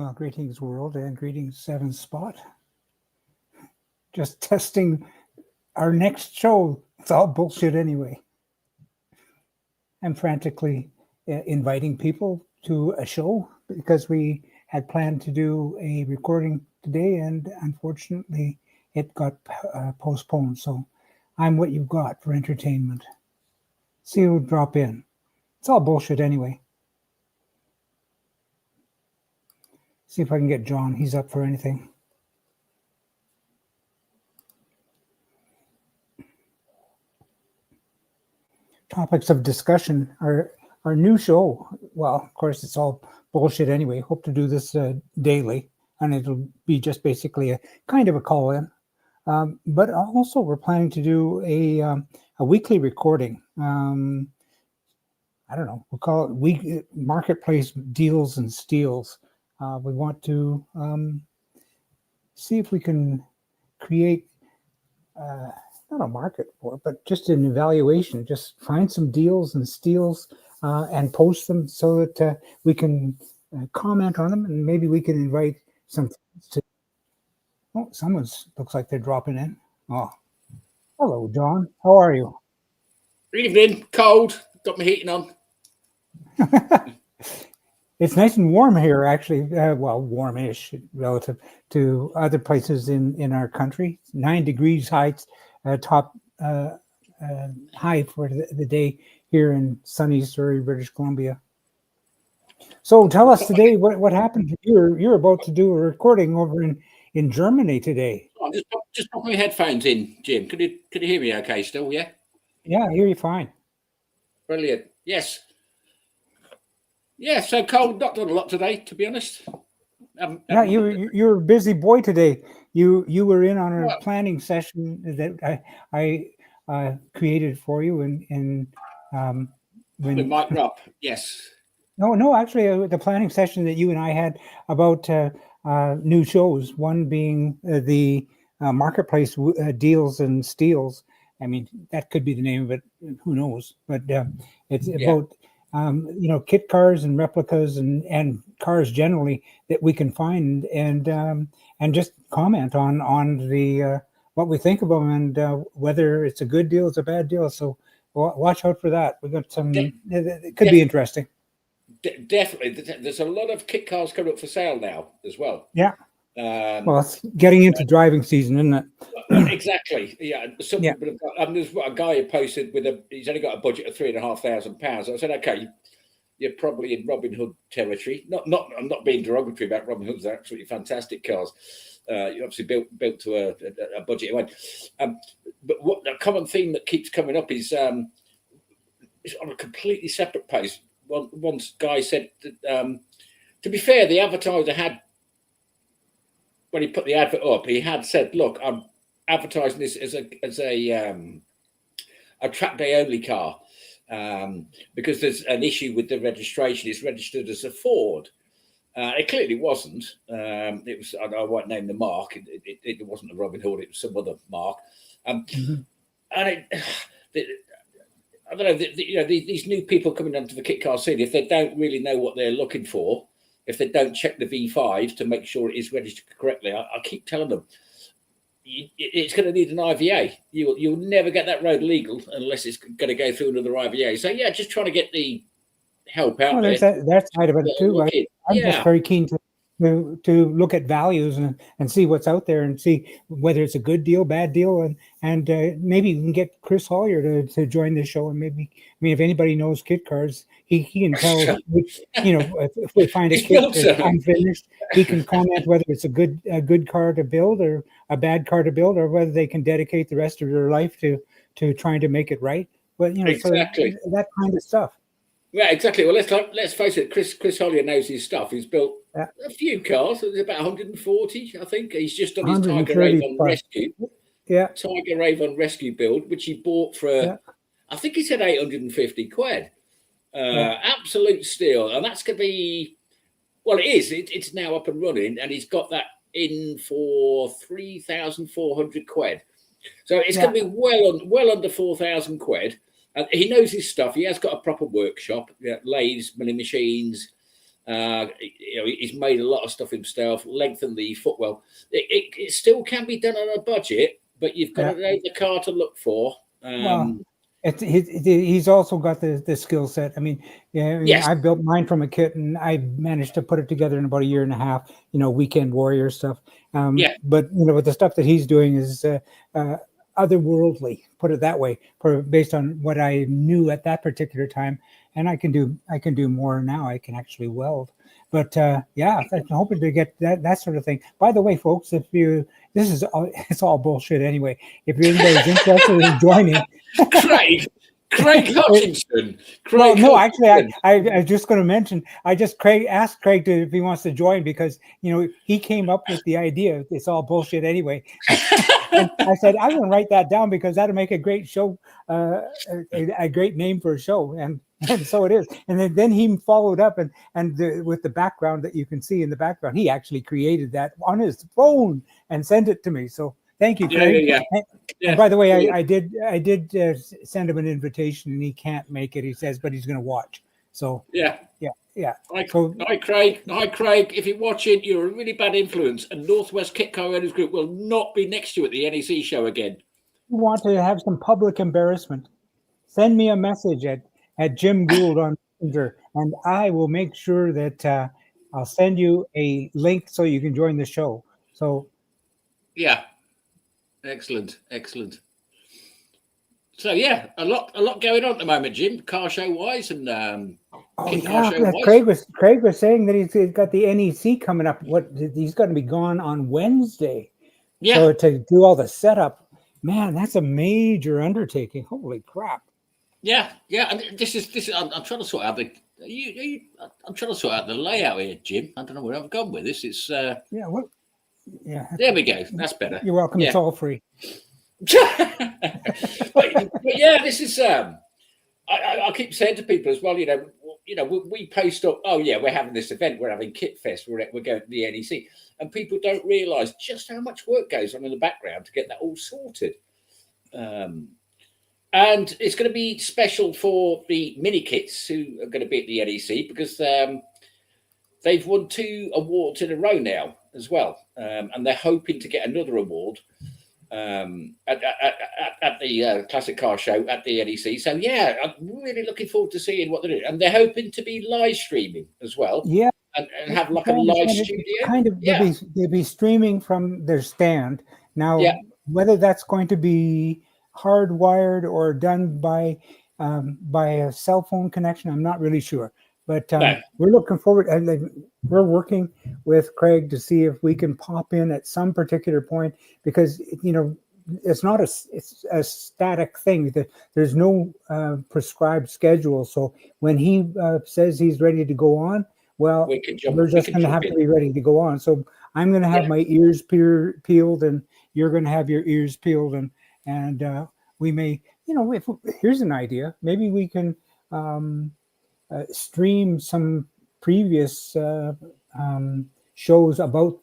Well, greetings world and greetings Seven Spot. Just testing our next show. It's all bullshit anyway. I'm frantically inviting people to a show because we had planned to do a recording today and unfortunately it got postponed. So I'm what you've got for entertainment. See who would drop in. It's all bullshit anyway. See if I can get John. He's up for anything. Topics of discussion are our new show. Well, of course, it's all bullshit anyway. Hope to do this daily, and it'll be just basically a kind of a call-in. But also, we're planning to do a weekly recording. I don't know. We'll call it Marketplace Deals and Steals. We want to see if we can create not a market for it, but just an evaluation. Just find some deals and steals and post them so that we can comment on them, and maybe we can invite some friends to. Oh, someone's looks like they're dropping in. Oh, hello, John. How are you? Evening. Cold. Got my heating on. It's nice and warm here, actually. Well, warmish relative to other places in our country. 9 degrees heights, top high for the day here in sunny Surrey, British Columbia. So tell us today what happened. You're about to do a recording over in Germany today. I'm just put my headphones in, Jim. Could you hear me okay still? Yeah. Yeah, I hear you fine. Brilliant. Yes. Yeah. So cold. Not done a lot today, to be honest. Yeah, you're a busy boy today. You were in on a planning session that I created for you when with Mike Rupp. Yes. No, actually, the planning session that you and I had about new shows. One being the Marketplace Deals and Steals. I mean, that could be the name of it. Who knows? But it's about kit cars and replicas and cars generally that we can find and just comment on the what we think of them and whether it's a good deal, it's a bad deal. So watch out for that. We got some. It could be interesting. Definitely, there's a lot of kit cars coming up for sale now as well. Yeah. Well, it's getting into driving season, isn't it? Exactly. Yeah. Some people have got. There's a guy who posted he's only got a budget of £3,500. I said, okay, you're probably in Robin Hood territory. I'm not being derogatory about Robin Hoods. They're absolutely fantastic cars. You obviously built to a budget. But what the common theme that keeps coming up is on a completely separate post. One guy said that, to be fair, the advertiser had, when he put the advert up, he had said, look, I'm advertising this as a track day only car because there's an issue with the registration. It's registered as a Ford. It clearly wasn't. It was, I won't name the mark. It wasn't a Robin Hood. It was some other mark. And I don't know, these new people coming onto the kit car scene, if they don't really know what they're looking for, if they don't check the V5 to make sure it is registered correctly, I keep telling them, it's going to need an IVA. You'll never get that road legal unless it's going to go through another IVA. So, yeah, just trying to get the help out there. That side of it too. I'm just very keen to look at values and see what's out there and see whether it's a good deal, bad deal, and maybe we can get Chris Hollier to join this show. And maybe, I mean, if anybody knows kit cars, he can tell which, if we find a kit that's unfinished, he can comment whether it's a good car to build or a bad car to build, or whether they can dedicate the rest of their life to trying to make it right. But exactly. So that kind of stuff. Yeah, exactly. Well, let's face it. Chris Hollier knows his stuff. He's built a few cars. There's about 140, I think. He's just done his Tiger Avon Rescue. Yeah. Tiger Avon Rescue build, which he bought for, I think he said 850 quid. Absolute steal. And that's going to be, well, it is. It's now up and running, and he's got that in for 3,400 quid. So it's going to be well under 4,000 quid. And he knows his stuff. He has got a proper workshop, lathes, milling machines, He's made a lot of stuff himself, lengthened the footwell. It still can be done on a budget, but you've got to know the car to look for. Well, he's also got the skill set. I mean, Yes. I built mine from a kit, and I managed to put it together in about a year and a half. Weekend warrior stuff. But with the stuff that he's doing is otherworldly. Put it that way, based on what I knew at that particular time. And I can do more now. I can actually weld. But I'm hoping to get that sort of thing. By the way, folks, it's all bullshit anyway. If anybody's interested in joining, Craig Hutchinson. I was just going to mention. I just asked Craig if he wants to join because he came up with the idea. It's all bullshit anyway. And I said I'm going to write that down because that'll make a great show, a great name for a show, and so it is. And then he followed up with the background that you can see in the background. He actually created that on his phone and sent it to me. So thank you, Craig. Yeah. And by the way, I did send him an invitation, and he can't make it. He says, but he's going to watch. So yeah. Hi, Craig. If you're watching, you're a really bad influence, and Northwest Kit Car Owners Group will not be next to you at the NEC show again. You want to have some public embarrassment? Send me a message at Jim Gould on Messenger, and I will make sure that I'll send you a link so you can join the show. So yeah. Excellent. So a lot going on at the moment, Jim, car show wise, and Craig was saying that he's got the NEC coming up. He's going to be gone on Wednesday. Yeah. So to do all the setup, man, that's a major undertaking. Holy crap. Yeah. And this is. I'm trying to sort out I'm trying to sort out the layout here, Jim. I don't know where I've gone with this. It's Yeah. There we go. That's better. You're welcome. Yeah. It's all free. but this is. I keep saying to people as well. We post up. Oh yeah, we're having this event. We're having Kit Fest. We're going to the NEC, and people don't realise just how much work goes on in the background to get that all sorted. And it's going to be special for the mini kits who are going to be at the NEC because they've won 2 awards in a row now as well, and they're hoping to get another award at the Classic Car Show at the NEC. So yeah, I'm really looking forward to seeing what they're doing, and they're hoping to be live streaming as well. Yeah, and have like a live studio. They'll be streaming from their stand now. Yeah. Whether that's going to be hardwired or done by a cell phone connection, I'm not really sure. But we're looking forward. We're working with Craig to see if we can pop in at some particular point because it's not it's a static thing. There's no prescribed schedule. So when he says he's ready to go on, well, we're just going to have to be ready to go on. So I'm going to have my ears peeled, and you're going to have your ears peeled, and we may, here's an idea. Maybe we can. Stream some previous shows about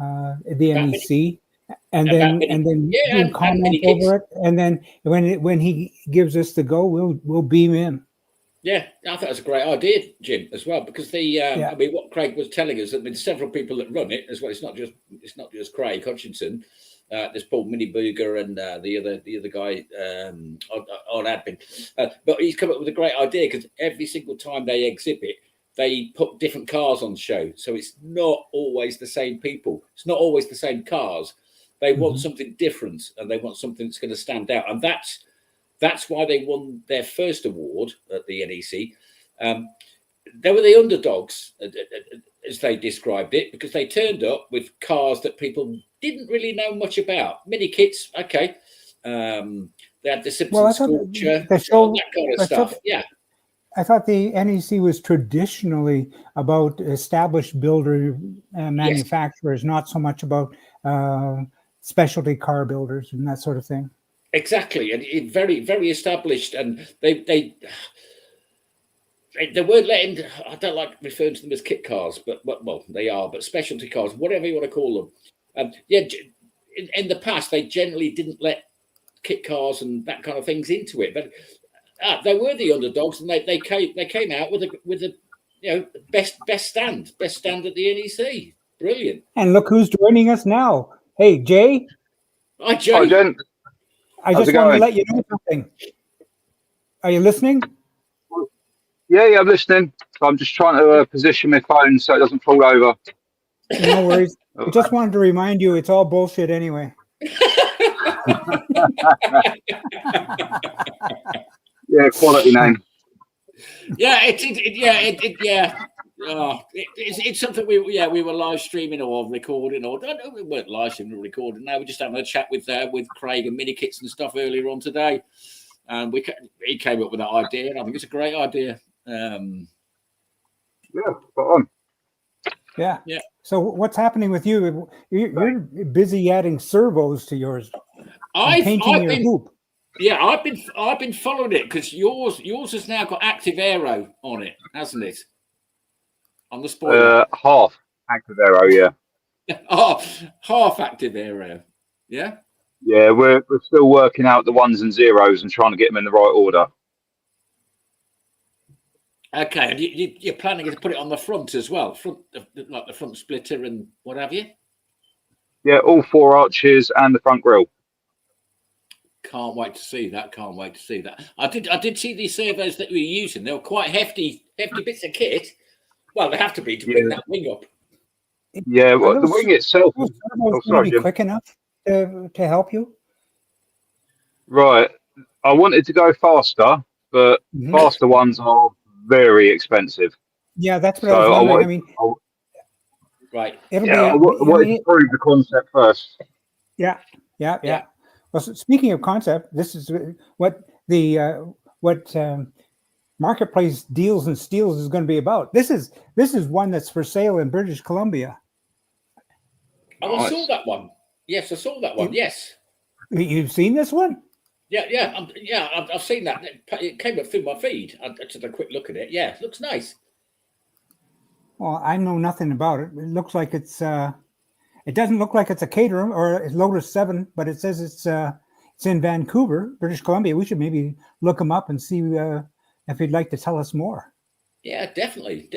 the NEC, and then comment over it, and then when he gives us the go, we'll beam in. Yeah, I thought that's a great idea, Jim, as well, because I mean, what Craig was telling us, that there's several people that run it as well. It's not just Craig Hutchinson. There's Paul Minibooger and the other guy on admin, but he's come up with a great idea because every single time they exhibit, they put different cars on show, so it's not always the same people. It's not always the same cars. They want something different, and they want something that's going to stand out, and that's why they won their first award at the NEC. They were the underdogs, as they described it, because they turned up with cars that people didn't really know much about. Mini kits, okay. They had the Simpson Scorcher, that kind of stuff. I thought the NEC was traditionally about established builder manufacturers, not so much about specialty car builders and that sort of thing. Exactly, and it very, very established, and they weren't letting. I don't like referring to them as kit cars, but well, they are. But specialty cars, whatever you want to call them. In the past, they generally didn't let kit cars and that kind of things into it. But they were the underdogs, and they came out with best stand at the NEC. Brilliant. And look who's joining us now. Hey, Jay. Hi, Jay. Hi, Jen. I just wanted to let you know something. Are you listening? Yeah, I'm listening. I'm just trying to position my phone so it doesn't fall over. No worries. I just wanted to remind you it's all bullshit anyway. Yeah, quality name. Yeah, it's something we were live streaming or recording, or no, we weren't live streaming or recording. No, we're just having a chat with Craig and Mini Kits and stuff earlier on today, and he came up with that idea, and I think it's a great idea. Yeah, spot on. Yeah. So what's happening with you? You're busy adding servos to yours. Painting your hoop. Yeah, I've been following it because yours has now got active aero on it, hasn't it? On the spoiler. Half active aero, yeah. Half active aero. Yeah. Yeah, we're still working out the ones and zeros and trying to get them in the right order. Okay, and you're planning to put it on the front as well, like the front splitter and what have you? Yeah, all 4 arches and the front grille. Can't wait to see that. I did see these servos that we were using. They were quite hefty bits of kit. Well, they have to be to bring that wing up. Yeah, well, the wing itself. Sorry, be quick enough to help you. Right, I wanted to go faster, but faster ones are very expensive. Yeah, that's what I was wondering. Right. I wanted to prove the concept first. Yeah. Well, speaking of concept, this is what the marketplace deals and steals is going to be about. This is one that's for sale in British Columbia. Oh, nice. I saw that one. Yes, I saw that one. Yes. You've seen this one? Yeah. I've seen that. It came up through my feed. I took a quick look at it. Yeah, it looks nice. Well, I know nothing about it. It looks like it's. It doesn't look like it's a caterer or it's Lotus 7, but it says it's in Vancouver, British Columbia. We should maybe look them up and see if he'd like to tell us more. Yeah, definitely.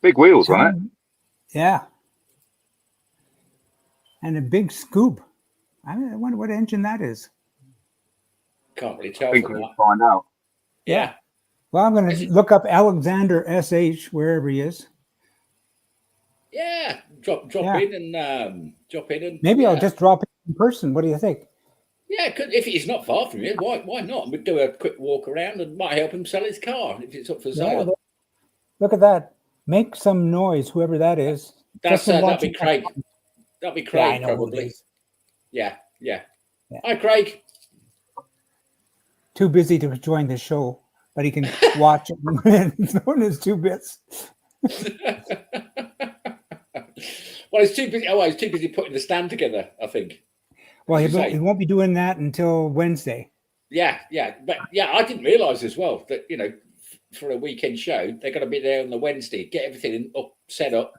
Big wheels on it. Yeah. And a big scoop. I wonder what engine that is. Can't really tell. I think we'll find out. Yeah. Well, I'm going to look up Alexander SH wherever he is. Yeah, drop in and maybe I'll just drop in person. What do you think? Yeah, if he's not far from you, why not? We'd do a quick walk around and might help him sell his car if it's up for sale. Yeah, look at that! Make some noise, whoever that is. That'd be Craig. That'd be Craig, probably. Yeah. Hi, Craig. Too busy to join the show, but he can watch it and throw in his 2 bits. Well, he's too busy. He's too busy putting the stand together, I think. Well, he won't be doing that until Wednesday. Yeah. But I didn't realise as well that, for a weekend show, they're going to be there on the Wednesday, get everything set up.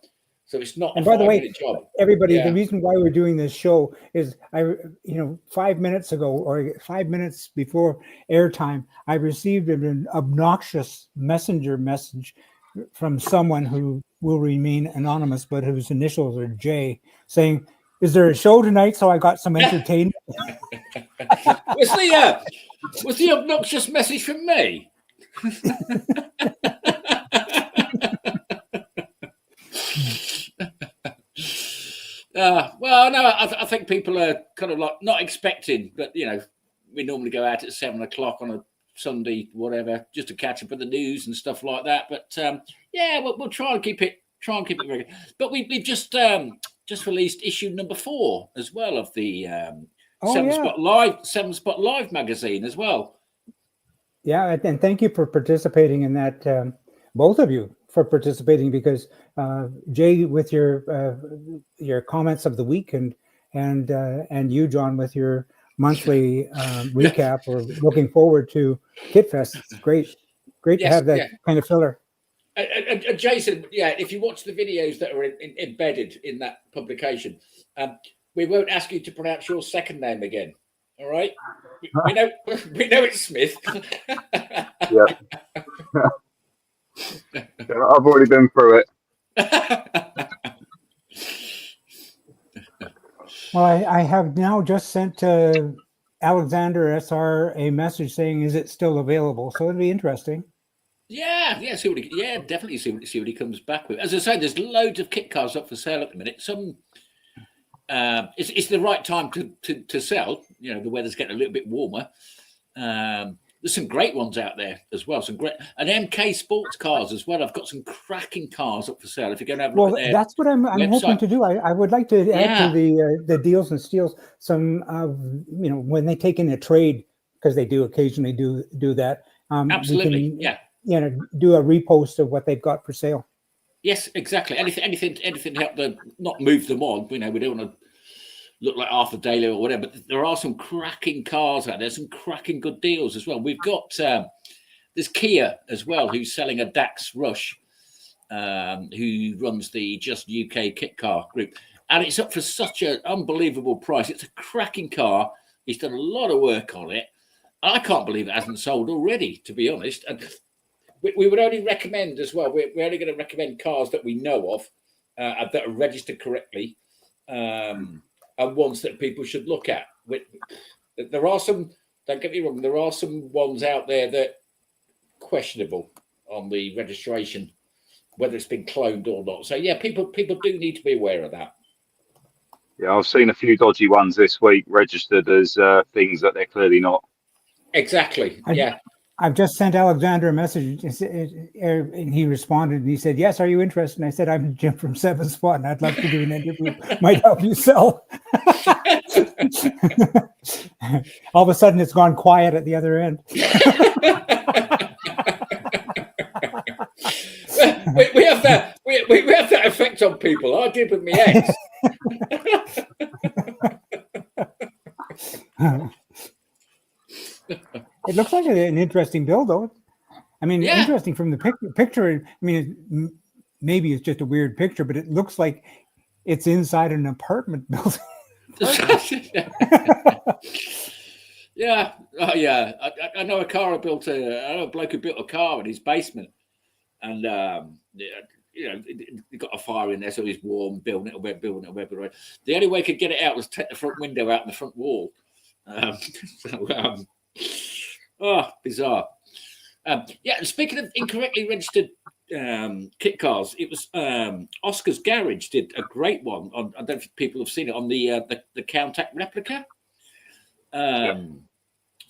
So it's not a 5-minute job. Everybody, the reason why we're doing this show is 5 minutes ago or 5 minutes before airtime, I received an obnoxious messenger message from someone who will remain anonymous, but whose initials are J, saying, "Is there a show tonight? So I got some entertainment." Was the obnoxious message from me? Well, no, I think people are kind of like not expecting, but we normally go out at 7 o'clock on a Sunday, whatever, just to catch up with the news and stuff like that. But we'll try and keep it regular. But we've just released issue number 4 as well of the 7 Spot Live magazine as well. Yeah, and thank you for participating in that. Both of you for participating, because Jay with your comments of the week and you, John, with your monthly recap. We're looking forward to Kit Fest. It's great to have that kind of filler. Jason, if you watch the videos that are embedded in that publication, we won't ask you to pronounce your second name again. All right, we know it's Smith. Yeah. I've already been through it. Well, I have now just sent Alexander SR a message saying, "Is it still available?" So it'll be interesting. Yeah, definitely see what he comes back with. As I say, there's loads of kit cars up for sale at the minute. Some, it's the right time to sell. You know, the weather's getting a little bit warmer. There's some great ones out there as well. Some great and MK sports cars as well. I've got some cracking cars up for sale. If you're going to have a look at their that's what I'm hoping to do. I would like to add to the deals and steals some when they take in a trade, because they do occasionally do that. Absolutely, we can, do a repost of what they've got for sale. Yes, exactly. Anything to help them not move them on. We don't want to look like Arthur Daly or whatever, but there are some cracking cars out there, some cracking good deals as well. We've got there's Kia as well, who's selling a Dax Rush, who runs the Just UK Kit Car Group, and it's up for such an unbelievable price. It's a cracking car. He's done a lot of work on it. I can't believe it hasn't sold already, to be honest. And we would only recommend as well. We're only going to recommend cars that we know of that are registered correctly, and ones that people should look at. There are some. Don't get me wrong. There are some ones out there that questionable on the registration, whether it's been cloned or not. So yeah, people do need to be aware of that. Yeah, I've seen a few dodgy ones this week registered as things that they're clearly not. Exactly. I've just sent Alexander a message, and he responded, and he said, "Yes, are you interested?" And I said, "I'm Jim from 7 Spot, and I'd love to do an interview. Might help you sell." All of a sudden, it's gone quiet at the other end. we have that. We have that effect on people. I did with my ex. It looks like an interesting build, though. I mean, interesting from the picture. I mean, maybe it's just a weird picture, but it looks like it's inside an apartment building. Yeah. Oh, yeah. I know a car I know a bloke who built a car in his basement, and he got a fire in there, so he's warm, building it away. The only way he could get it out was take the front window out and the front wall. Bizarre. Speaking of incorrectly registered kit cars, it was Oscar's Garage did a great one on. I don't know if people have seen it on the Countach replica. And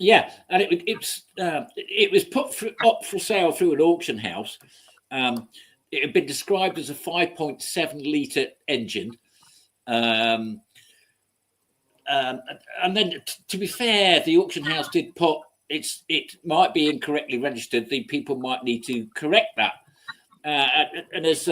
it was put up for sale through an auction house. It had been described as a 5.7 litre engine. And then, to be fair, the auction house did put it might be incorrectly registered. The people might need to correct that. And as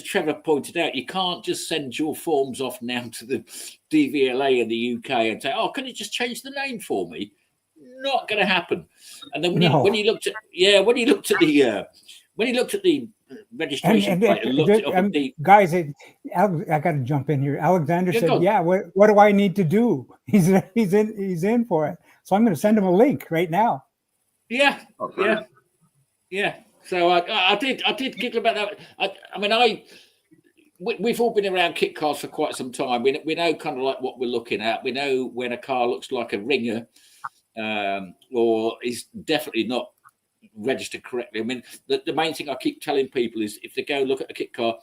Trevor pointed out, you can't just send your forms off now to the DVLA in the UK and say, "Oh, can you just change the name for me?" Not going to happen. And then when you looked at the registration plate and looked it up at the guys, I got to jump in here. Alexander said, "Yeah, what do I need to do?" He's in for it. So I'm going to send him a link right now. Yeah. So I did giggle about that. I mean, we've all been around kit cars for quite some time. We know kind of like what we're looking at. We know when a car looks like a ringer, or is definitely not registered correctly. I mean, the main thing I keep telling people is if they go look at a kit car,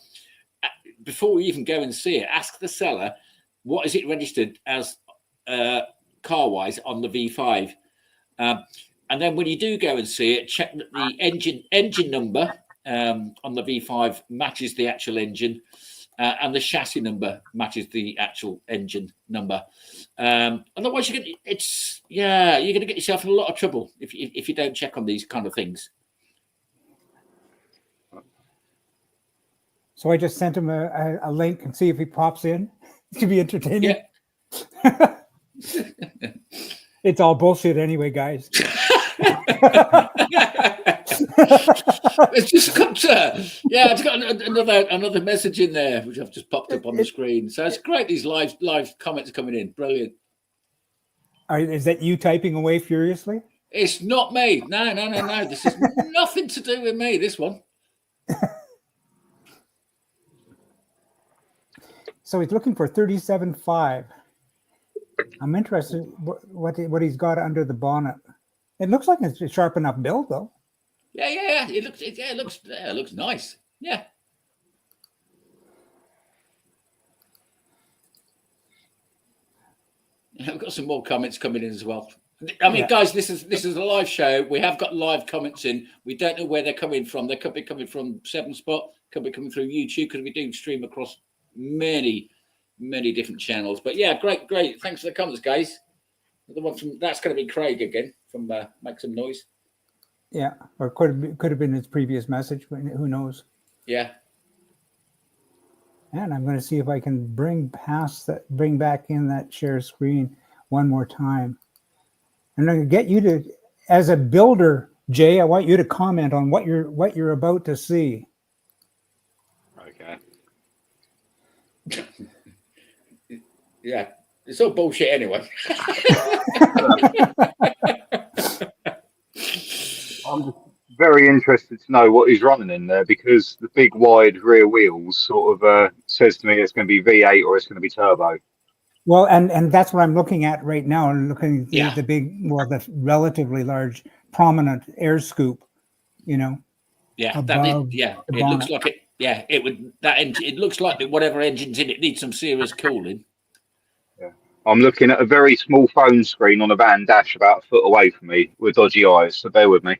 before we even go and see it, ask the seller, what is it registered as car-wise on the V5? And then when you do go and see it, check that the engine number on the V5 matches the actual engine, and the chassis number matches the actual engine number. Otherwise, you're going to get yourself in a lot of trouble if you don't check on these kind of things. So I just sent him a link and see if he pops in. It should be entertaining. Yeah. It's all bullshit anyway, guys. It's just got it's got another message in there which I've just popped up on the screen. So it's great, these live comments coming in. Brilliant. Is that you typing away furiously? It's not me. No. This is nothing to do with me, this one. So he's looking for 37.5. I'm interested what he's got under the bonnet. It looks like it's a sharp enough build, though. Yeah. It looks nice. Yeah. I've got some more comments coming in as well. I mean, guys, this is a live show. We have got live comments in. We don't know where they're coming from. They could be coming from 7spot, could be coming through YouTube, because we do stream across many different channels. But yeah, great. Thanks for the comments, guys. The one from that's going to be Craig again from Make Some Noise. Yeah, or could have been his previous message. Who knows? Yeah. And I'm going to see if I can bring back in that share screen one more time. I'm going to get you to, as a builder, Jay, I want you to comment on what you're about to see. Okay. Yeah, it's all bullshit anyway. I'm just very interested to know what he's running in there, because the big wide rear wheels sort of says to me it's going to be V8 or it's going to be turbo. Well, and that's what I'm looking at right now. I'm looking at the the relatively large, prominent air scoop, Yeah, it looks like it. Yeah, it would. It looks like that whatever engine's in it needs some serious cooling. Yeah, I'm looking at a very small phone screen on a van dash about a foot away from me with dodgy eyes. So bear with me.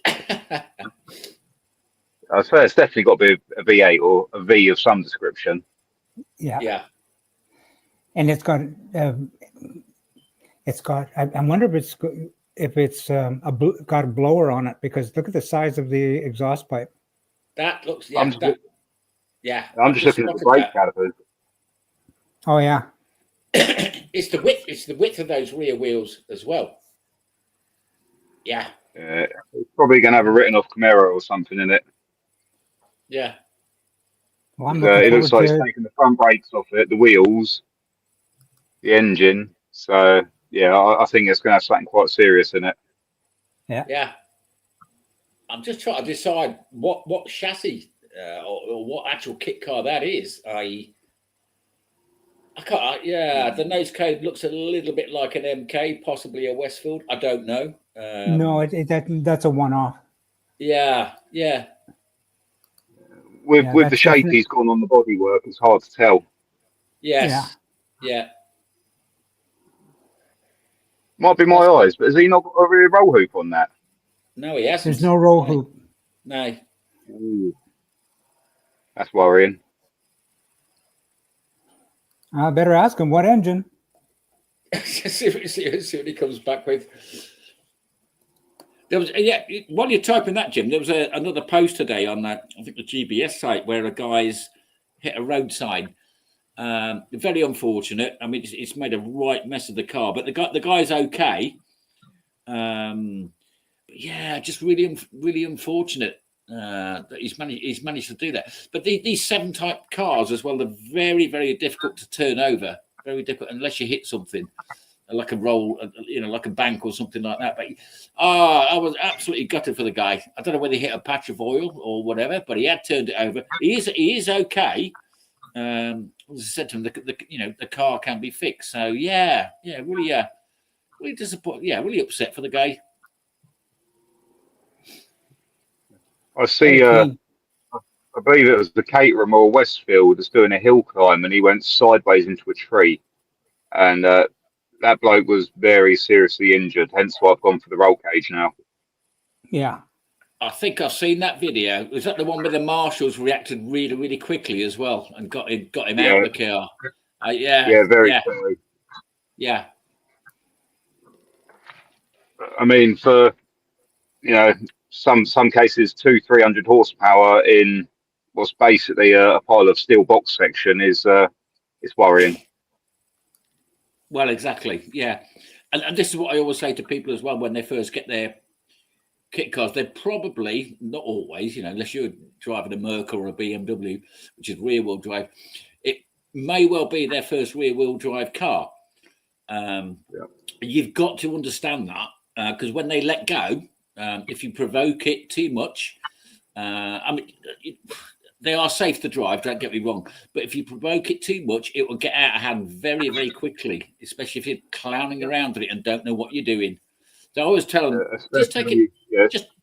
I swear it's definitely got to be a V8 or a V of some description. Yeah. And it's got I wonder if it's got a blower on it, because look at the size of the exhaust pipe. That looks I'm just looking at the brake calipers. Oh yeah. It's the width. It's the width of those rear wheels as well. Yeah. It's probably going to have a written off Camaro or something in it. Yeah. Well, it looks like it's taking the front brakes off it, the wheels, the engine. So yeah, I think it's going to have something quite serious in it. Yeah. I'm just trying to decide what chassis or what actual kit car that is. I can't. Yeah, the nose cone looks a little bit like an MK, possibly a Westfield. I don't know. No, that's a one-off. Yeah. With the shape he's gone on the bodywork, it's hard to tell. Yes. Yeah. Might be my eyes, but has he not got a rear roll hoop on that? No, he hasn't. There's no roll hoop. No. Ooh. That's worrying. I better ask him what engine. see what he comes back with. There was while you're typing that, Jim, there was another post today on that, I think the GBS site, where a guy's hit a road sign. Very unfortunate. I mean, it's made a right mess of the car, but the guy's okay. Yeah, just really unfortunate that he's managed to do that. But these 7 type cars as well, they're very, very difficult to turn over. Very difficult unless you hit something like a roll, like a bank or something like that. But I was absolutely gutted for the guy. I don't know whether he hit a patch of oil or whatever, but he had turned it over. He is okay. As I said to him, the car can be fixed. So really disappointed. Yeah, really upset for the guy. I see. I believe it was the Caterham or Westfield was doing a hill climb, and he went sideways into a tree, and that bloke was very seriously injured. Hence why I've gone for the roll cage now. Yeah. I think I've seen that video. Was that the one where the marshals reacted really, really quickly as well and got him out of the car? Very quickly. Yeah. I mean, for some cases, 200-300 horsepower in what's basically a pile of steel box section is worrying. Well, exactly. Yeah, and this is what I always say to people as well when they first get their kit cars. They're probably not always, unless you're driving a Merc or a BMW, which is rear wheel drive. It may well be their first rear wheel drive car. You've got to understand that because when they let go, if you provoke it too much, I mean, they are safe to drive, don't get me wrong, but if you provoke it too much, it will get out of hand very, very quickly, especially if you're clowning around with it and don't know what you're doing. So I always tell them, just take it,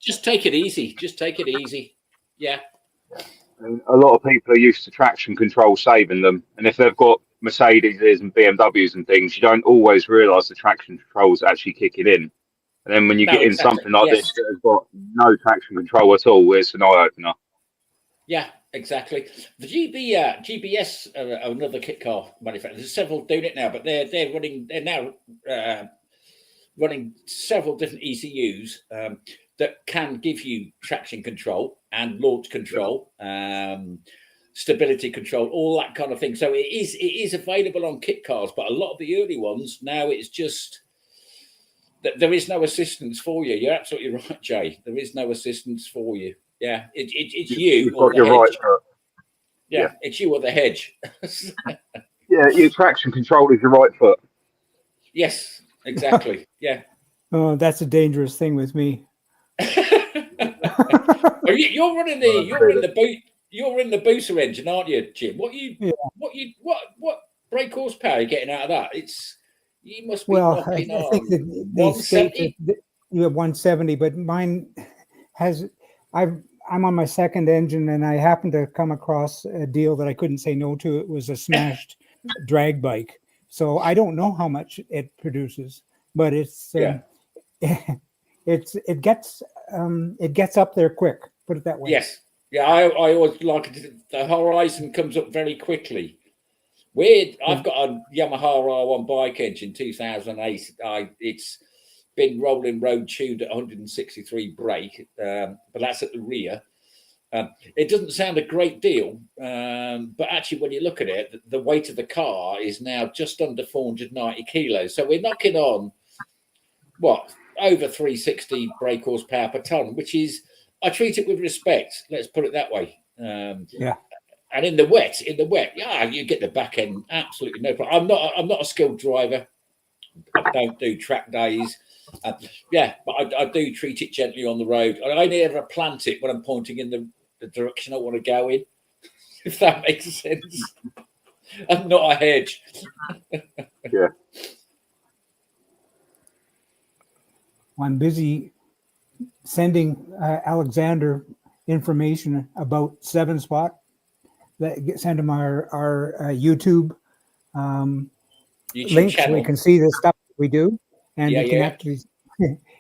just take it easy. Just take it easy. Yeah. And a lot of people are used to traction control saving them, and if they've got Mercedes and BMWs and things, you don't always realise the traction control is actually kicking in. And then when you get in something like this that has got no traction control at all, it's an eye opener. Yeah, exactly. The GBS are another kit car manufacturer. There's several doing it now, but they're now running several different ECUs that can give you traction control and launch control, stability control, all that kind of thing. So it is available on kit cars, but a lot of the early ones now it's just that there is no assistance for you. You're absolutely right, Jay. There is no assistance for you. Yeah, it's you or the hedge. Right, yeah, it's you or the hedge. Yeah, your traction control is your right foot. Yes, exactly. Yeah. Oh, that's a dangerous thing with me. You're in the booster engine, aren't you, Jim? What brake horsepower are you getting out of that? You must be knocking on. I think they state that you have 170, but mine has. I'm on my second engine, and I happened to come across a deal that I couldn't say no to. It was a smashed drag bike, so I don't know how much it produces, but it's it gets up there quick. Put it that way. Yes, yeah. I always like it. The horizon comes up very quickly. Weird. I've got a Yamaha R1 bike engine, 2008. It's been rolling road tuned at 163 brake, but that's at the rear. It doesn't sound a great deal, but actually, when you look at it, the weight of the car is now just under 490 kilos. So we're knocking on over 360 brake horsepower per ton, which is, I treat it with respect. Let's put it that way. And in the wet, you get the back end absolutely no problem. I'm not a skilled driver. I don't do track days. But I do treat it gently on the road. I only ever plant it when I'm pointing in the direction I want to go in, if that makes sense. I'm not a hedge. Yeah. I'm busy sending Alexander information about 7-Spot. Send him our YouTube link channel, so he can see the stuff that we do, and he can actually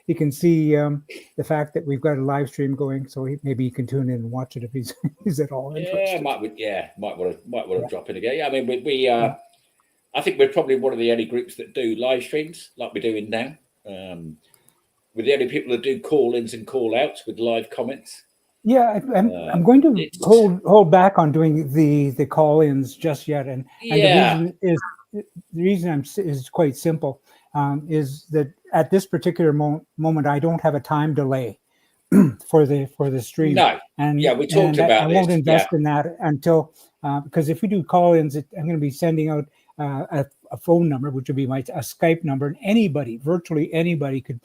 he can see the fact that we've got a live stream going. So maybe he can tune in and watch it if he's at all interested. Might want to drop in again. I mean, we I think we're probably one of the only groups that do live streams like we're doing now. We're the only people that do call-ins and call-outs with live comments. Yeah, I'm going to hold back on doing the call-ins just yet, and the reason is quite simple. Is that at this particular moment I don't have a time delay for the stream. No, we talked about I won't invest in that until because if we do call-ins, I'm going to be sending out a phone number, which would be a Skype number, and virtually anybody could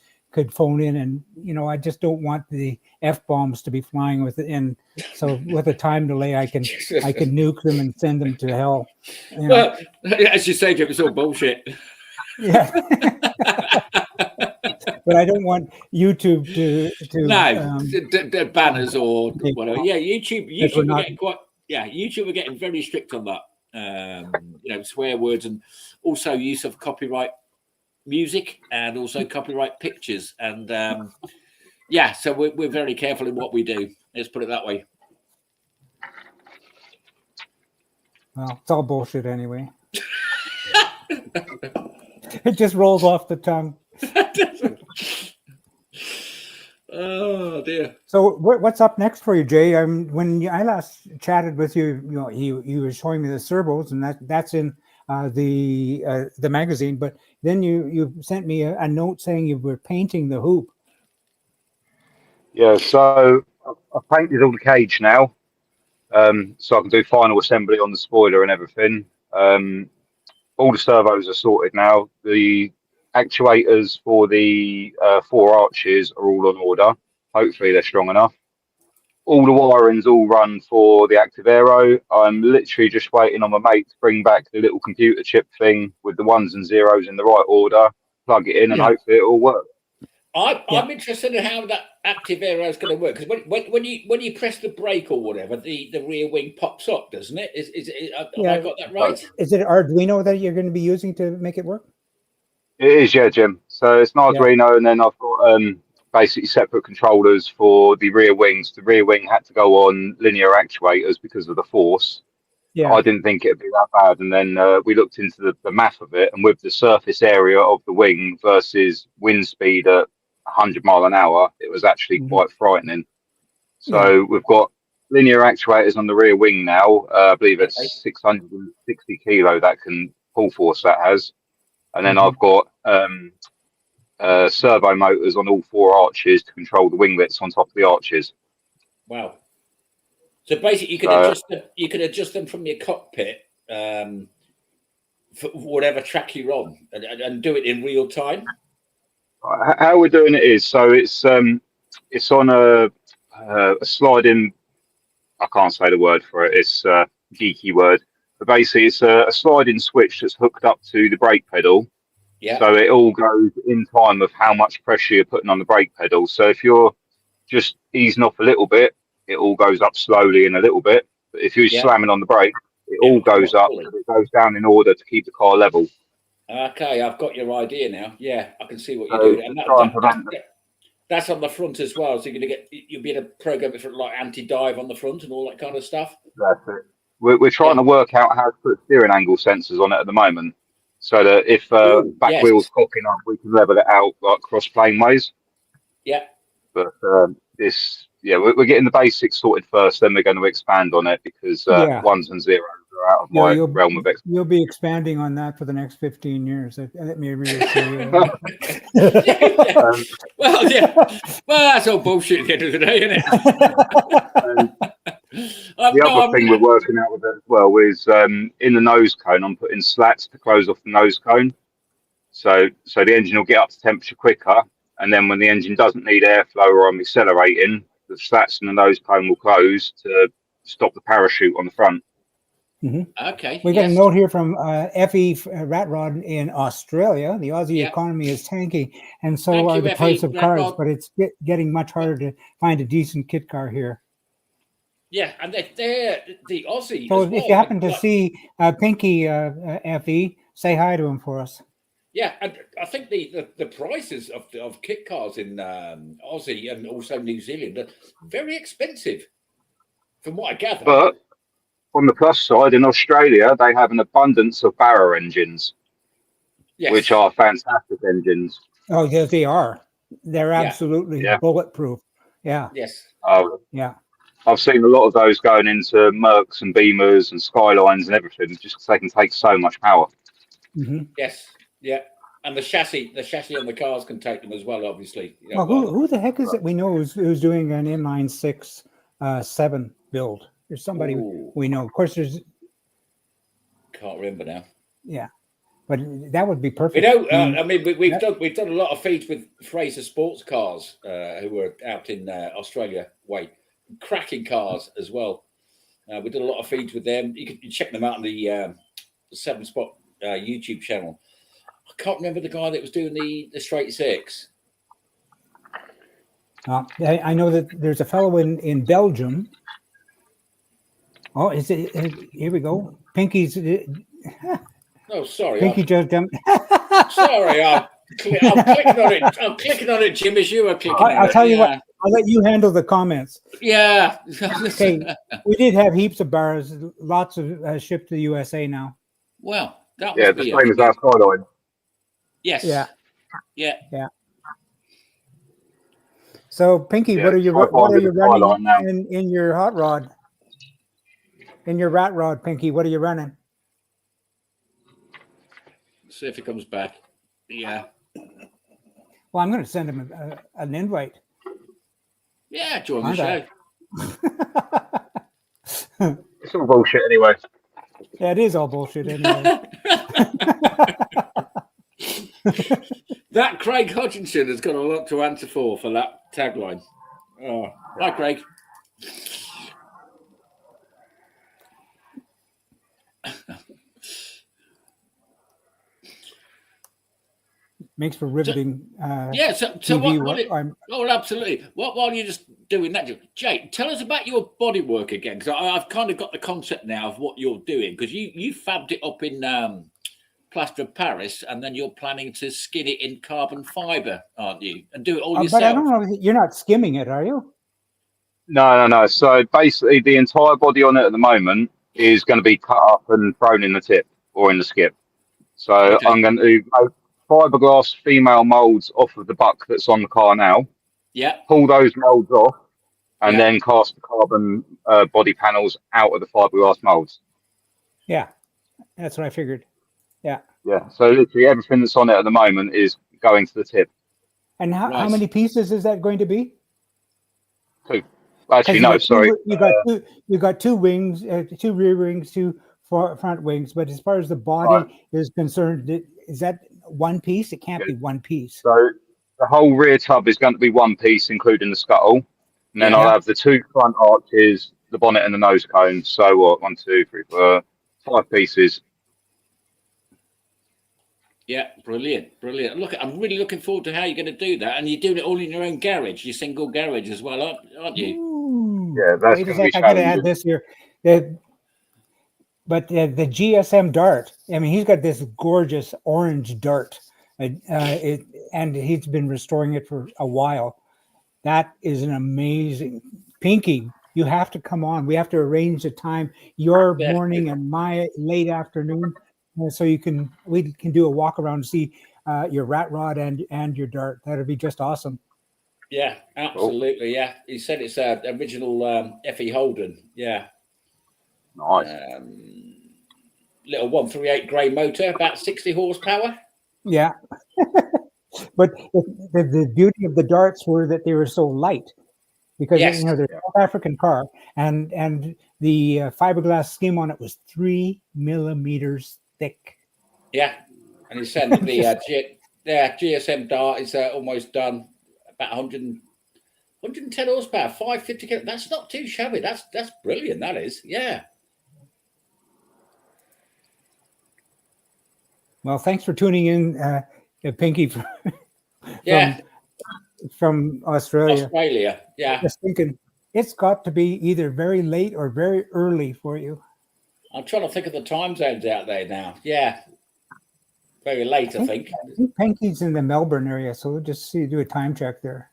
phone in, and I just don't want the F-bombs to be flying with it. And so with a time delay, I can nuke them and send them to hell. Well, as you say, Jim, it's all bullshit. Yeah. But I don't want YouTube to the banners or whatever. Yeah, YouTube are getting YouTube are getting very strict on that. Swear words and also use of copyright music and also copyright pictures, and so we're very careful in what we do. Let's put it that way. Well, it's all bullshit anyway. It just rolls off the tongue. Oh dear. So what's up next for you, Jay? When I last chatted with you, you were showing me the servos, and that's in the magazine. But then you sent me a note saying you were painting the hoop. Yeah, so I've painted all the cage now, so I can do final assembly on the spoiler and everything. all the servos are sorted now. The actuators for the 4 arches are all on order. Hopefully they're strong enough. All the wiring's all run for the active Aero. I'm literally just waiting on my mate to bring back the little computer chip thing with the ones and zeros in the right order, plug it in, and hopefully it'll work. I'm interested in how that active Aero is going to work, because when you press the brake or whatever, the rear wing pops up, doesn't it? Have I got that right? Is it Arduino that you're going to be using to make it work? It is, yeah, Jim. So it's an Arduino, and then I've got basically separate controllers for the rear wings. The rear wing had to go on linear actuators because of the force. Yeah. I didn't think it'd be that bad, and then we looked into the math of it, and with the surface area of the wing versus wind speed at 100 mile an hour, it was actually quite frightening. So we've got linear actuators on the rear wing now. I believe it's 660 kilo that can pull force that has, and then I've got servo motors on all 4 arches to control the winglets on top of the arches. Wow. So basically, you can adjust them from your cockpit for whatever track you're on, and do it in real time. How we're doing it is, so it's on a sliding. I can't say the word for it. It's a geeky word, but basically it's a sliding switch that's hooked up to the brake pedal. Yeah. So it all goes in time of how much pressure you're putting on the brake pedal. So if you're just easing off a little bit, it all goes up slowly in a little bit. But if you're slamming on the brake, it all goes up. And it goes down in order to keep the car level. Okay, I've got your idea now. Yeah, I can see what you're doing. And that's on the front as well. So you'll be able to program it for like anti-dive on the front and all that kind of stuff. That's it. We're trying to work out how to put steering angle sensors on it at the moment, so that if back wheels cocking up, we can level it out like cross plane ways. Yeah. But we're getting the basics sorted first, then we're going to expand on it, because ones and zeros are out of my realm of expertise. You'll be expanding on that for the next 15 years. Let me reassure you. Well, that's all bullshit at the end of the day, isn't it? The other thing we're working out with it as well is in the nose cone, I'm putting slats to close off the nose cone. So the engine will get up to temperature quicker. And then when the engine doesn't need airflow or I'm accelerating, the slats in the nose cone will close to stop the parachute on the front. Okay. We got a note here from FE Rat Rod in Australia. The Aussie economy is tanky, and so are the price of cars, but it's getting much harder to find a decent kit car here. Yeah, and they're the Aussie. So if you happen to see Pinky FE, say hi to him for us. Yeah, and I think the prices of kit cars in Aussie and also New Zealand are very expensive, from what I gather. But on the plus side, in Australia, they have an abundance of Barra engines, which are fantastic engines. Oh, yes, they are. They're absolutely bulletproof. Yeah. Yes. Yeah. I've seen a lot of those going into Mercs and Beamers and Skylines and everything, just because they can take so much power. Yes. Yeah. And the chassis on the cars can take them as well, obviously. Well, who the heck is it we know who's doing an inline 6.7 build? There's somebody we know. Of course, there's. Can't remember now. Yeah, but that would be perfect. I mean, we've done a lot of feeds with Fraser Sports Cars, who were out in Australia way, cracking cars as well. We did a lot of feeds with them. You can check them out on the 7 Spot YouTube channel. I can't remember the guy that was doing the straight 6. I know that there's a fellow in Belgium. Oh, is it? Here we go. Pinky's. Oh, sorry. Pinky just jumped. Sorry, I'm clicking on it. I'm clicking on it, Jim, as you were clicking on it. I'll tell you what. I'll let you handle the comments. Yeah. Okay. We did have heaps of bars. Lots of shipped to the USA now. Well, that the same as our Skyline. Yes. Yeah. So, Pinky, what are you running in your hot rod? In your rat rod, Pinky, what are you running? See if he comes back. Yeah. Well, I'm going to send him an invite. Yeah, join the show. It's all bullshit anyway. Yeah, it is all bullshit anyway. That Craig Hodgkinson has got a lot to answer for that tagline. Oh, hi, Craig. Makes for riveting. Yeah. So TV. Oh, absolutely. While you're just doing that, Jake, tell us about your body work again, because I've kind of got the concept now of what you're doing, because you fabbed it up in plaster of Paris, and then you're planning to skin it in carbon fiber, aren't you? And do it all yourself. But I don't know. You're not skimming it, are you? No. So basically, the entire body on it at the moment is going to be cut up and thrown in the tip or in the skip. So I'm going to make fiberglass female molds off of the buck that's on the car now. Yeah. Pull those molds off, and then cast the carbon body panels out of the fiberglass molds. Yeah, that's what I figured. Yeah. Yeah. So literally everything that's on it at the moment is going to the tip. And how many pieces is that going to be? 2. Actually, no. Sorry. You got 2 wings, 2 rear wings, 2 front wings. But as far as the body is concerned, is that one piece? It can't be one piece. So the whole rear tub is going to be one piece, including the scuttle. And then I'll have the 2 front arches, the bonnet and the nose cone. So what? 1, 2, 3, 4, 5 pieces. Yeah, brilliant. Look, I'm really looking forward to how you're going to do that. And you're doing it all in your own garage, your single garage as well, aren't you? Ooh. Yeah, that's going to be challenging. I got to add this here. But the GSM dart, I mean, he's got this gorgeous orange dart, and he's been restoring it for a while. That is an amazing. Pinky, you have to come on. We have to arrange a time, your morning and my late afternoon, so we can do a walk around and see your rat rod and your dart. That'd be just awesome. Yeah, absolutely. Yeah, he said it's original F.E. Holden. Yeah. Nice. Little 138 grey motor, about 60 horsepower. Yeah. But the beauty of the darts were that they were so light, because they're a South African car, and the fiberglass skim on it was 3 millimeters thick. Yeah, and he said that the GSM dart is almost done, about 110 horsepower, 550. That's not too shabby. That's brilliant. That is, yeah. Well, thanks for tuning in, Pinky, from Australia. Yeah. Just thinking, it's got to be either very late or very early for you. I'm trying to think of the time zones out there now. Yeah, very late, I think. I think Pinky's in the Melbourne area, so we'll just do a time check there.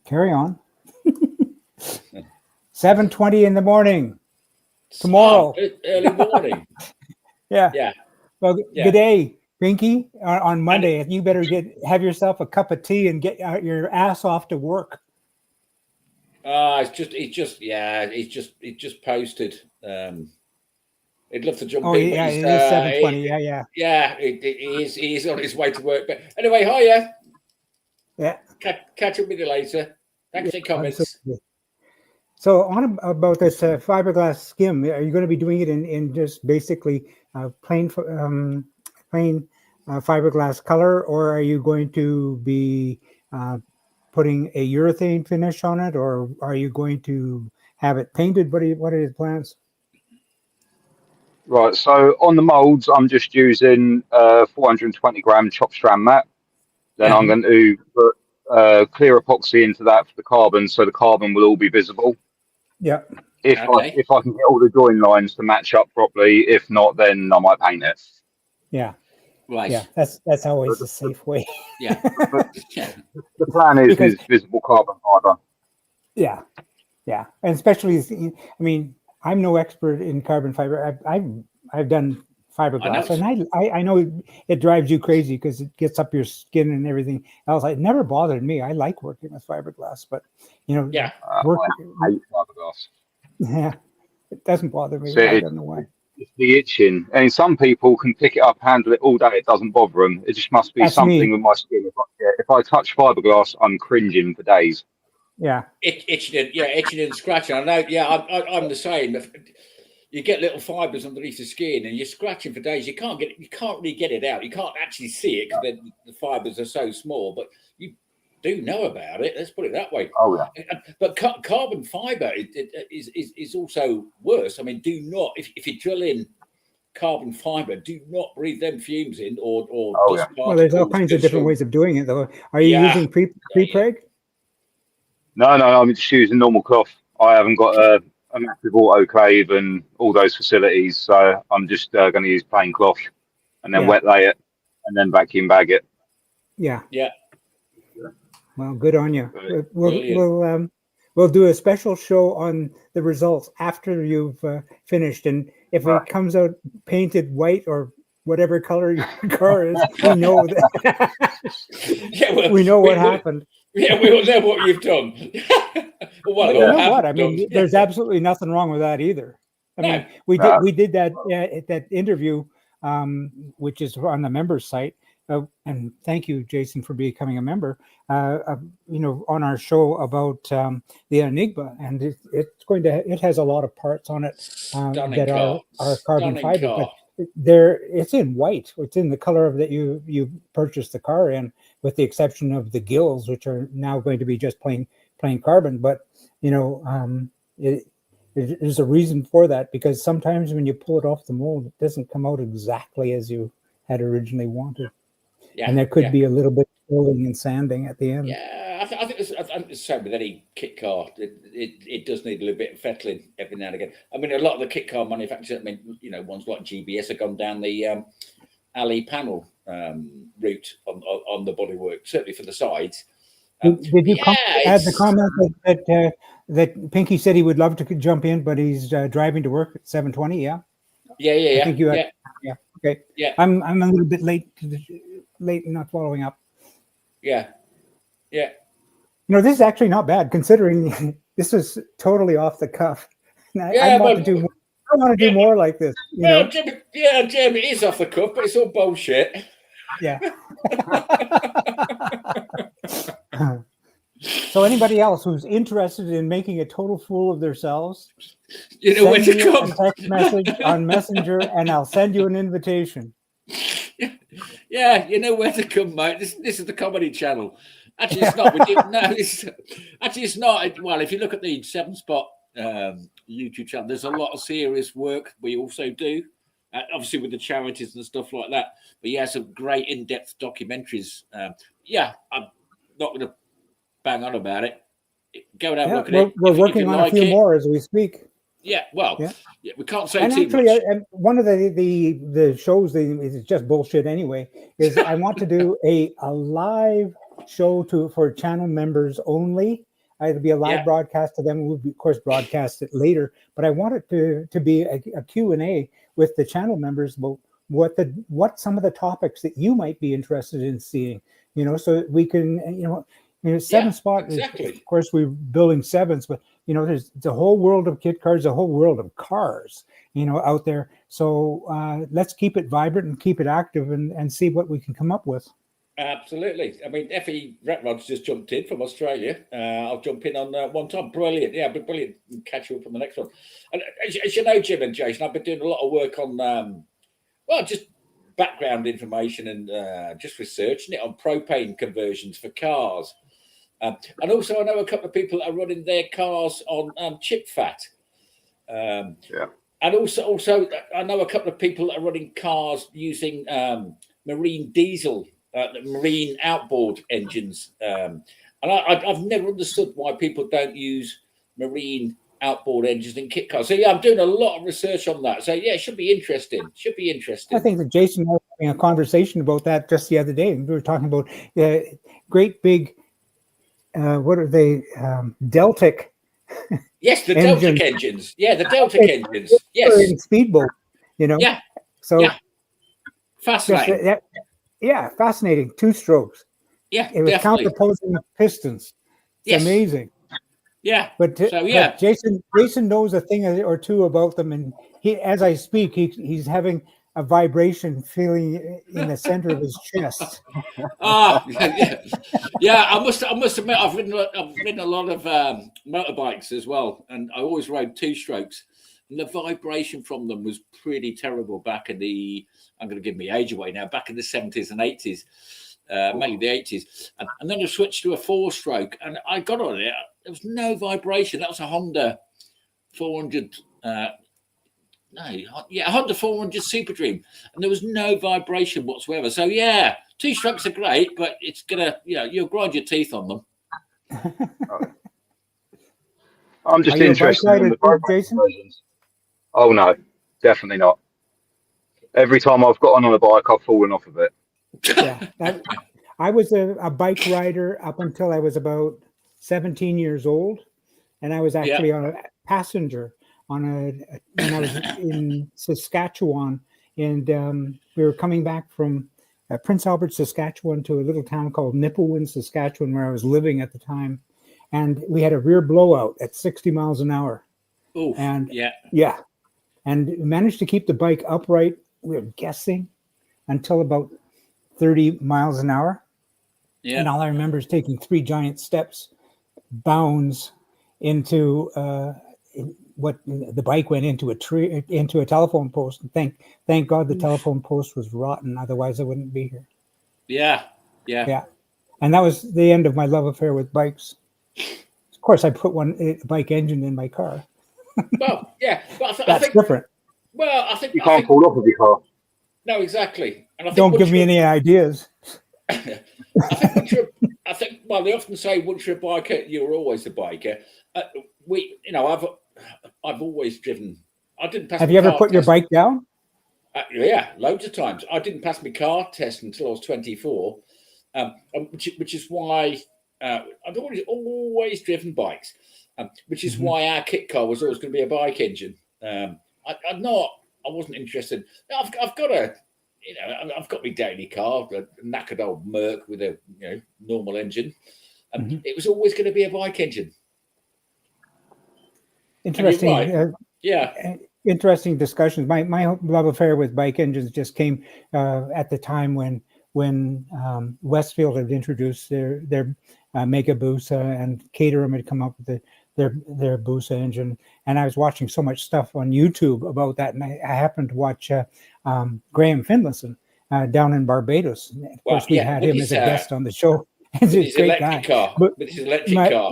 Carry on. 7:20 in the morning tomorrow. Early morning. Yeah. Well, good day, Pinky. On Monday, you better have yourself a cup of tea and get your ass off to work. He just posted. He'd love to jump in. Yeah, it is 7:20. Yeah, he is on his way to work. But anyway, hiya. Yeah. Catch up with you later. Thanks for your comments. Absolutely. So on about this fiberglass skim, are you going to be doing it in just basically plain fiberglass color, or are you going to be putting a urethane finish on it, or are you going to have it painted? What are your plans? Right, so on the molds, I'm just using 420 gram chop strand mat. Then I'm going to put clear epoxy into that for the carbon, so the carbon will all be visible. Yeah. If I can get all the join lines to match up properly, if not, then I might paint it. Yeah. Right. Yeah, that's always the safe way. Yeah. The plan is visible carbon fiber. Yeah. Yeah. And especially, I mean, I'm no expert in carbon fiber. I've done fiberglass, and I know it drives you crazy because it gets up your skin and everything else. It never bothered me. I like working with fiberglass, but I hate fiberglass. Yeah, it doesn't bother me. So I don't know why. It's the itching. And some people can pick it up, handle it all day. It doesn't bother them. It just must be something with my skin. If I touch fiberglass, I'm cringing for days. Yeah. Itching and scratching. I know. Yeah, I'm the same. You get little fibers underneath the skin, and you're scratching for days. You can't really get it out. You can't actually see it because the fibers are so small. But you do know about it. Let's put it that way. Oh yeah. But carbon fiber is also worse. I mean, do not if you drill in carbon fiber, do not breathe them fumes in or dust particles. Well, there's all kinds of different ways of doing it, though. Are you using pre-preg? No, I'm just using normal cloth. I haven't got a massive autoclave and all those facilities, so I'm just going to use plain cloth and then wet lay it and then vacuum bag it. Yeah. Yeah. Well, good on you. We'll do a special show on the results after you've finished, and if it comes out painted white or whatever color your car is, we know that. We know what happened. Yeah, we will know what you've done. Well, you know what? I mean, there's absolutely nothing wrong with that either. I mean, we did that that interview, which is on the members site. And thank you, Jason, for becoming a member. On our show about the Enigma, and it has a lot of parts on it that are carbon fiber, but it's in white. It's in the color of that you purchased the car in, with the exception of the gills, which are now going to be just plain carbon. But there's a reason for that, because sometimes when you pull it off the mold, it doesn't come out exactly as you had originally wanted. Yeah, and there could be a little bit of rolling and sanding at the end. Yeah, I think it's the same with any kit car. It does need a little bit of fettling every now and again. I mean, a lot of the kit car manufacturers, ones like GBS have gone down the alley panel route on the bodywork, certainly for the sides. Did you add the comment that Pinky said he would love to jump in, but he's driving to work at 7:20? Yeah. Yeah. I think you had, yeah. Okay. Yeah. I'm a little bit late and not following up. Yeah. This is actually not bad, considering this is totally off the cuff. I want to do more like this. Jim, it is off the cuff, but it's all bullshit. Yeah. So anybody else who's interested in making a total fool of themselves, where to come. A text message on Messenger, and I'll send you an invitation. Yeah, you know where to come, mate. This is the comedy channel. Actually, it's not. It's not. Well, if you look at the 7-Spot YouTube channel, there's a lot of serious work we also do. Obviously, with the charities and stuff like that. But some great in-depth documentaries. I'm not going to bang on about it. Go and have a look at it. We're working on a few more as we speak. Yeah, we can't say and too actually, much. One of the shows is just bullshit anyway. Is I want to do a live show for channel members only. It'll be a live broadcast to them. We'll be, of course, broadcast it later. But I want it to be a Q&A with the channel members about what some of the topics that you might be interested in seeing. So we can 7-Spot. Exactly. Of course, we're building sevens, but there's the whole world of kit cars, the whole world of cars, out there. So let's keep it vibrant and keep it active and see what we can come up with. Absolutely. I mean, Effie Ratrod's just jumped in from Australia. I'll jump in on one time. Brilliant. Yeah, but brilliant. Catch you up on the next one. And as you know, Jim and Jason, I've been doing a lot of work on, just background information and just researching it on propane conversions for cars. And also, I know a couple of people that are running their cars on chip fat. And also, I know a couple of people that are running cars using marine diesel, marine outboard engines. And I've never understood why people don't use marine outboard engines in kit cars. So I'm doing a lot of research on that. So it should be interesting. I think that Jason and I were having a conversation about that just the other day, and we were talking about great big. What are they? Deltic. Yes, the Deltic engines. Yeah, the Deltic engines. Yes. In speedboat, Yeah. So fascinating. Fascinating. 2 strokes. Yeah, it was counterposing pistons. It's amazing. Yeah. But Jason knows a thing or two about them, and he, as I speak, he's having a vibration feeling in the center of his chest. Yeah. I must admit, I've ridden a lot of motorbikes as well, and I always rode 2-strokes, and the vibration from them was pretty terrible back in the. I'm going to give my age away now. Back in the 70s and 80s, mainly the 80s, and then I switched to a 4-stroke, and I got on it. There was no vibration. That was a Honda 400. A Honda 400 Super Dream, and there was no vibration whatsoever. So yeah, 2-strokes are great, but it's gonna, you'll grind your teeth on them. I'm just interested in the Jason? Versions. Oh no, definitely not. Every time I've got on a bike, I've fallen off of it. Yeah, I was a bike rider up until I was about 17 years old, and I was actually on a passenger when I was in Saskatchewan, and we were coming back from Prince Albert, Saskatchewan, to a little town called Nipawin, Saskatchewan, where I was living at the time, and we had a rear blowout at 60 miles an hour. Oh, and and managed to keep the bike upright. We were guessing until about 30 miles an hour. Yeah. And all I remember is taking 3 giant steps, bounds into what the bike went into a tree, into a telephone post. And thank God the telephone post was rotten. Otherwise I wouldn't be here. Yeah. And that was the end of my love affair with bikes. Of course, I put a bike engine in my car. Well, yeah, but I think different. Well, I think you can't fall off of your car. No, exactly. And I think don't give me any ideas. I think. Well, they often say once you're a biker, you're always a biker. I've always driven. I didn't pass. Have you ever put your bike down? Yeah, loads of times. I didn't pass my car test until I was 24, which is why I've always driven bikes, which is why our kit car was always going to be a bike engine. I wasn't interested. I've got I've got my daily car, a knackered old Merc with a normal engine. It was always going to be a bike engine. Interesting. Interesting discussions. My love affair with bike engines just came at the time when Westfield had introduced their Mega Busa, and Caterham had come up with their Busa engine, and I was watching so much stuff on YouTube about that, and I happened to watch Graham Finlayson down in Barbados. And of course, we had him as a guest on the show. He's a great guy. With his electric car.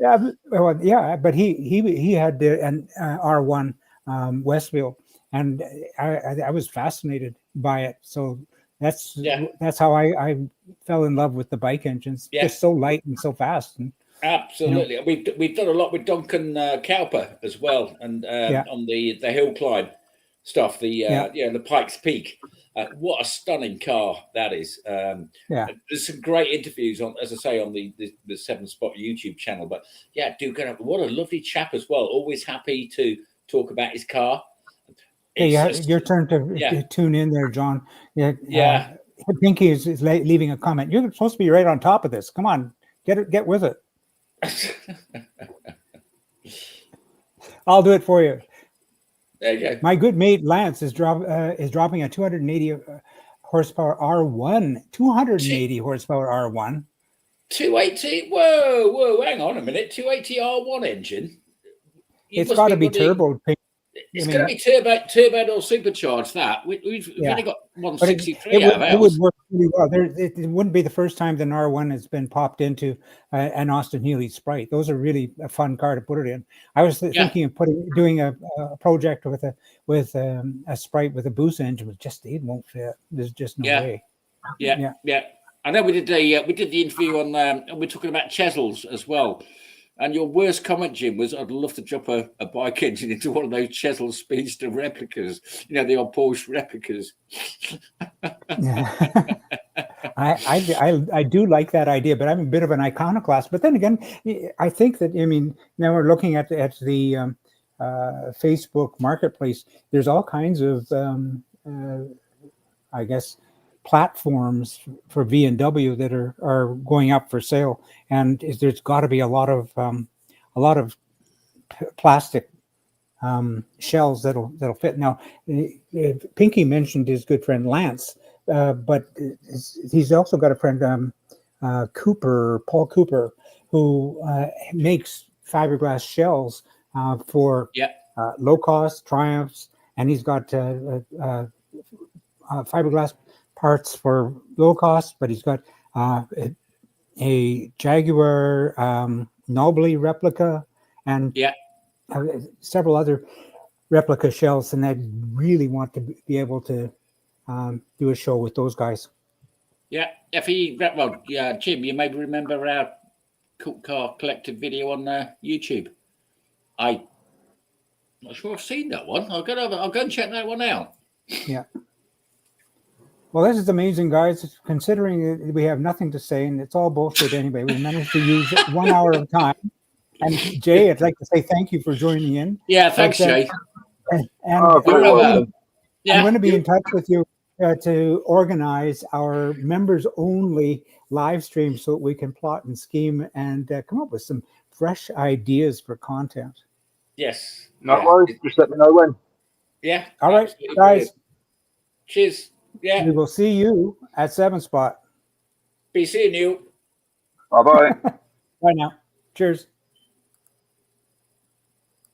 But he had an R1 Westfield, and I was fascinated by it. So that's how I fell in love with the bike engines. Just so light and so fast. And, absolutely, we've done a lot with Duncan Cowper as well, and on the hill climb stuff. The Pikes Peak. What a stunning car that is. There's some great interviews on, as I say, on the 7-Spot YouTube channel. But what a lovely chap as well. Always happy to talk about his car. Your turn to tune in there, John. Pinky is leaving a comment. You're supposed to be right on top of this. Come on, get with it. I'll do it for you. There you go. My good mate Lance is dropping a 280 horsepower R1. 280 horsepower R1. 280. Whoa! Hang on a minute. 280 R1 engine. It's got to be turbo. It's going to be turbo or supercharged. That we've only got 163 out of ours. It would work really well. It wouldn't be the first time the R1 has been popped into an Austin Healey Sprite. Those are really a fun car to put it in. I was thinking of doing a project with a Sprite with a Busa engine. It won't fit. There's just no way. Yeah. I know we did the interview on. We're talking about Chesels as well. And your worst comment, Jim, was I'd love to drop a bike engine into one of those Chesel Speedster replicas. The old Porsche replicas. I do like that idea, but I'm a bit of an iconoclast. But then again, I think that now we're looking at the Facebook marketplace. There's all kinds of platforms for V&W that are going up for sale, and there's got to be a lot of plastic shells that'll fit. Now, Pinky mentioned his good friend Lance, but he's also got a friend, Paul Cooper, who makes fiberglass shells for Locost, Triumphs, and he's got fiberglass parts for Locost, but he's got a Jaguar Nobly replica and several other replica shells, and I really want to be able to do a show with those guys. Yeah, Jim, you maybe remember our Cool Car Collective video on YouTube. I'm not sure I've seen that one. I'll go and check that one out. Yeah. Well, this is amazing, guys. Considering we have nothing to say and it's all bullshit anyway, we managed to use 1 hour of time. And Jay, I'd like to say thank you for joining in. Yeah, thanks, Jay. And Oh, I'm going to be in touch with you to organize our members-only live stream so that we can plot and scheme and come up with some fresh ideas for content. Yes. No worries. Just let me know when. Yeah. All right, guys. Brilliant. Cheers. Yeah. We will see you at 7 Spot. Be seeing you. Bye-bye. Bye now. Cheers.